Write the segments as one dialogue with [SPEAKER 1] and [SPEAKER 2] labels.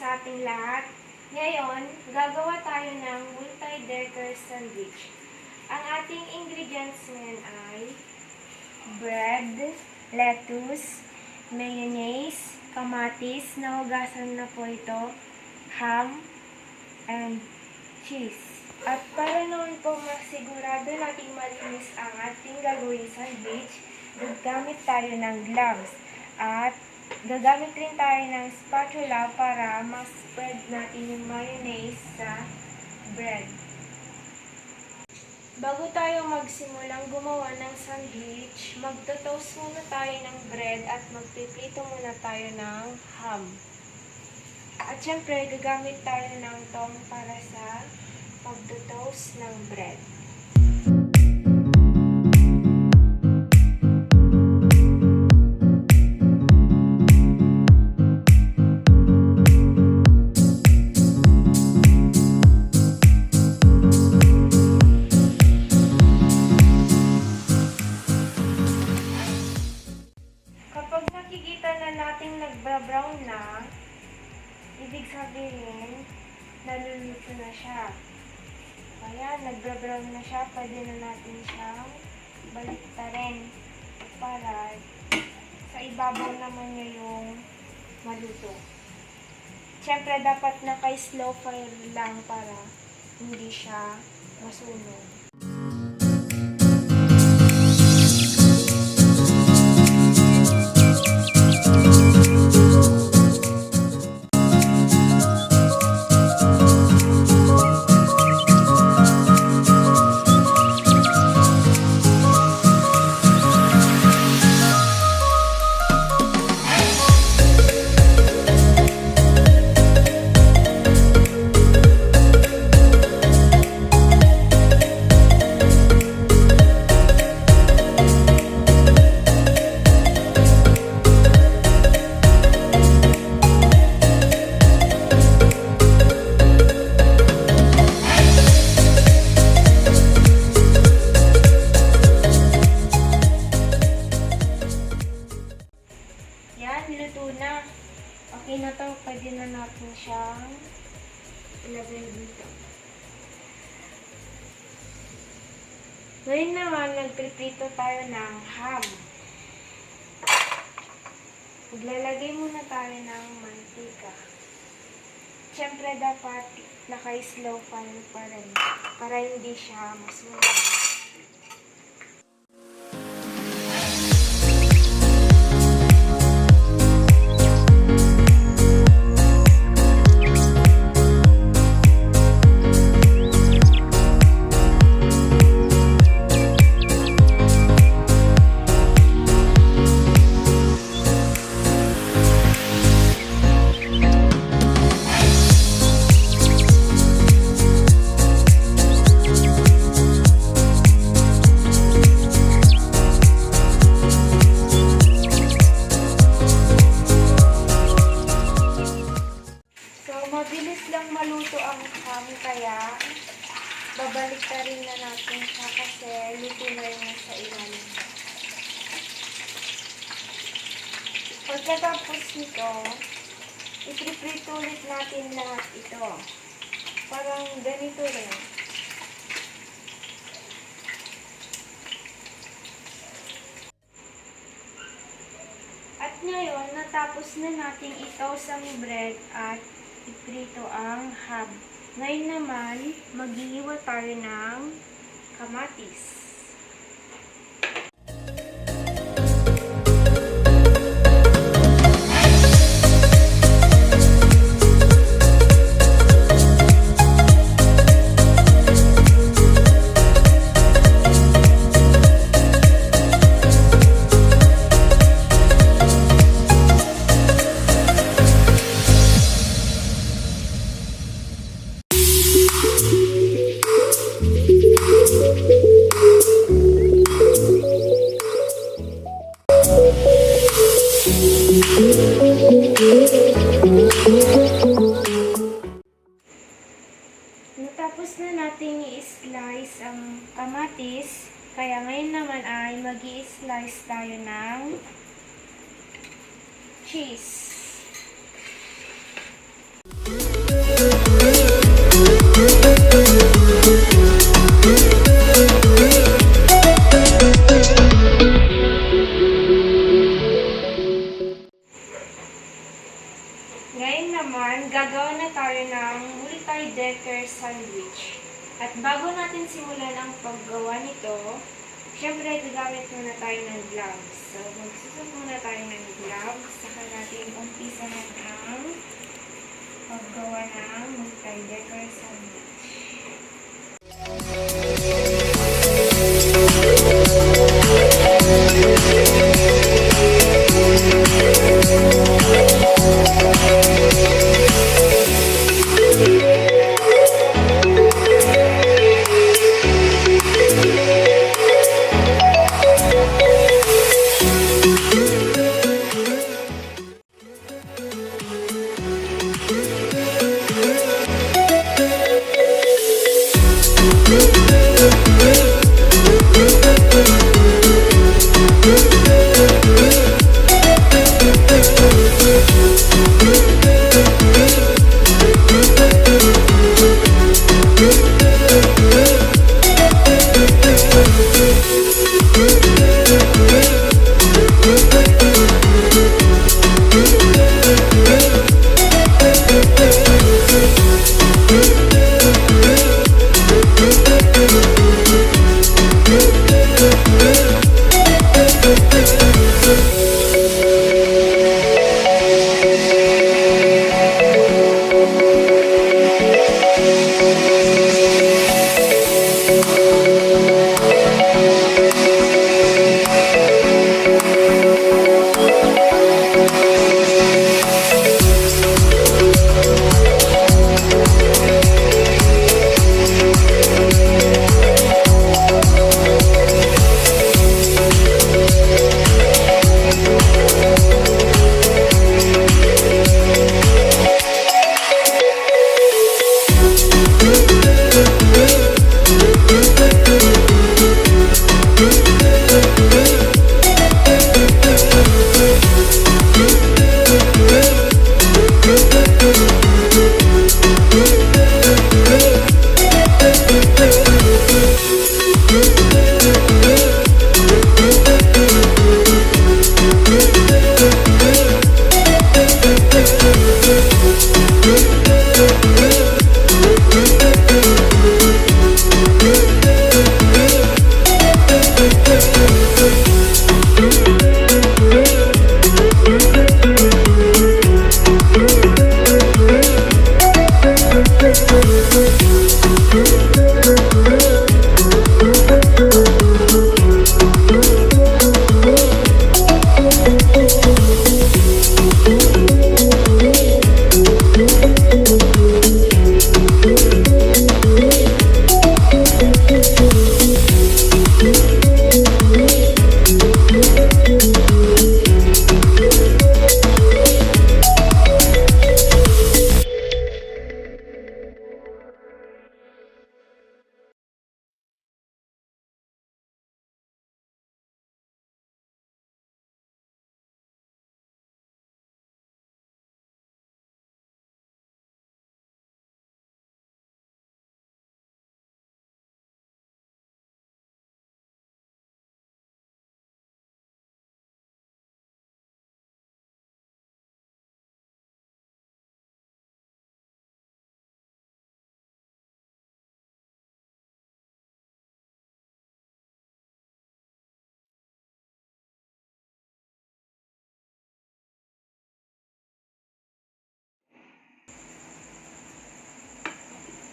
[SPEAKER 1] sa ating lahat. Ngayon, gagawa tayo ng multi-decker sandwich. Ang ating ingredients ngayon ay bread, lettuce, mayonnaise, kamatis, nahugasan na po ito, ham, and cheese. At para noon po masigurado nating malinis ang ating gagawing sandwich, gagamit tayo ng gloves. At gagamit rin tayo ng spatula para ma-spread natin yung mayonnaise sa bread. Bago tayo magsimulang gumawa ng sandwich, magto-toast muna tayo ng bread at magpiprito muna tayo ng ham. At syempre, gagamit tayo ng tong para sa pagto-toast ng bread. Kapag nakikita na natin nagbra-brown na, ibig sabihin, naluluto na siya. Ayan, nagbra-brown na siya, pwede na natin siyang baliktarin para sa ibabaw naman niya yung maluto. Siyempre, dapat naka-slow fire lang para hindi siya masunog. Niluto na. Okay na to. Pwede na natin siyang ilagay dito. Ngayon naman, nagpiprito tayo ng ham. Maglalagay muna tayo ng mantika. Siyempre, dapat naka-slow fire pa rin para hindi siya masunog. Mabilis lang maluto ang ham, kaya babalik na rin na natin siya kasi luto na yung sa ilalim. Pagkatapos nito, ipiprito ulit natin lahat ito. Parang ganito rin. At ngayon, natapos na natin i-toast ang bread at iprito ang ham. Ngayon naman, maghihiwa tayo ng kamatis. Natapos na natin i-slice ang kamatis, kaya ngayon naman ay mag-i-slice tayo ng cheese. Bago natin simulan ang paggawa nito, syempre gagamit muna tayo ng gloves. So, magsusot muna tayo ng gloves, saka natin umpisa na ang paggawa ng multi-decker sandwich.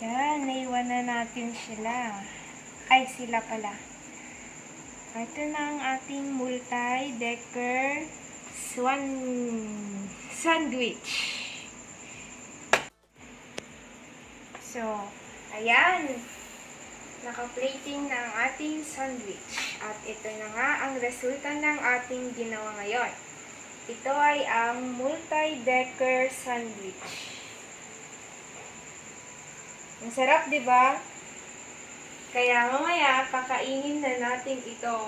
[SPEAKER 1] Yan, naiwan na natin sila. Ay, sila pala. Ito na ang ating multi-decker sandwich. So, ayan. Naka-plating na ang ating sandwich. At ito na nga ang resulta ng ating ginawa ngayon. Ito ay ang multi-decker sandwich. Ang sarap, di ba? Kaya mamaya, kakainin na natin ito.